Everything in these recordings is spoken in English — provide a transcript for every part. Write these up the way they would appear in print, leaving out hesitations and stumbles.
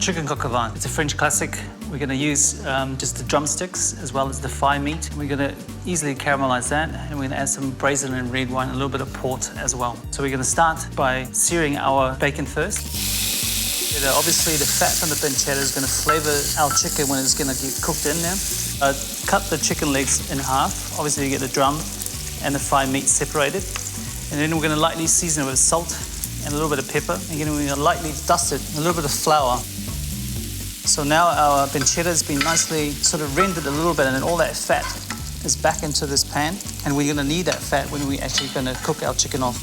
chicken coq au vin. It's a French classic. We're going to use just the drumsticks as well as the thigh meat. We're going to easily caramelize that, and we're going to add some brazen and red wine, a little bit of port as well. So we're going to start by searing our bacon first. Obviously, the fat from the pancetta is going to flavor our chicken when it's going to get cooked in there. Cut the chicken legs in half. Obviously, you get the drum and the thigh meat separated. And then we're going to lightly season it with salt and a little bit of pepper. Again, we're going to lightly dust it, a little bit of flour. So now our pancetta has been nicely sort of rendered a little bit, and then all that fat is back into this pan. And we're going to need that fat when we're actually going to cook our chicken off.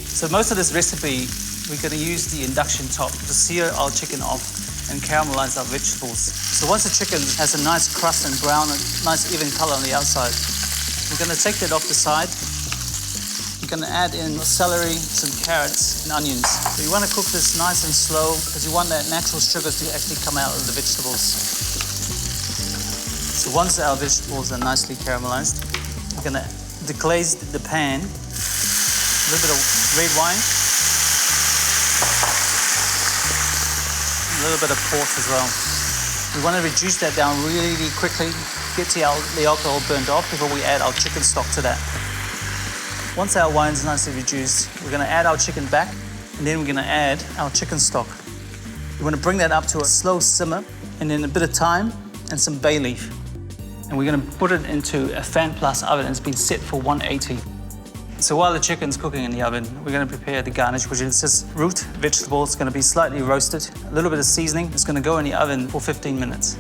So most of this recipe, we're going to use the induction top to sear our chicken off and caramelize our vegetables. So once the chicken has a nice crust and brown and nice even color on the outside, we're going to take that off the side. We're going to add in celery, some carrots and onions. So you want to cook this nice and slow because you want that natural sugars to actually come out of the vegetables. So once our vegetables are nicely caramelized, we're going to deglaze the pan, a little bit of red wine, a little bit of port as well. We want to reduce that down really quickly, get the alcohol burnt off before we add our chicken stock to that. Once our wine's nicely reduced, we're going to add our chicken back, and then we're going to add our chicken stock. We want to bring that up to a slow simmer, and then a bit of thyme and some bay leaf. And we're going to put it into a fan plus oven. It's been set for 180. So while the chicken's cooking in the oven, we're going to prepare the garnish, which is just root vegetable. It's going to be slightly roasted, a little bit of seasoning. It's going to go in the oven for 15 minutes.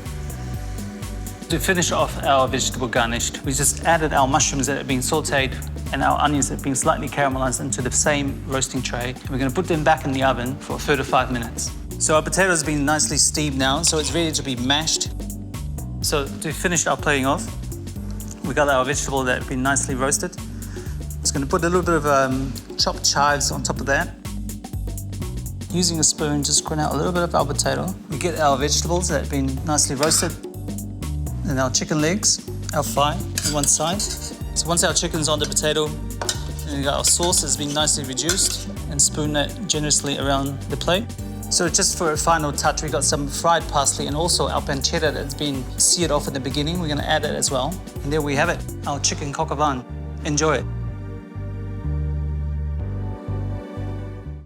To finish off our vegetable garnish, we just added our mushrooms that have been sauteed and our onions that have been slightly caramelized into the same roasting tray. We're going to put them back in the oven for 3 to 5 minutes. So our potato has been nicely steamed now, so it's ready to be mashed. So to finish our plating off, we got our vegetable that have been nicely roasted. Just going to put a little bit of chopped chives on top of that. Using a spoon, just crunch out a little bit of our potato. We get our vegetables that have been nicely roasted. And our chicken legs, our thigh on one side. So once our chicken's on the potato, and we got our sauce has been nicely reduced, and spoon that generously around the plate. So just for a final touch, we got some fried parsley and also our pancetta that's been seared off at the beginning. We're going to add it as well. And there we have it, our chicken coq au vin. Enjoy it.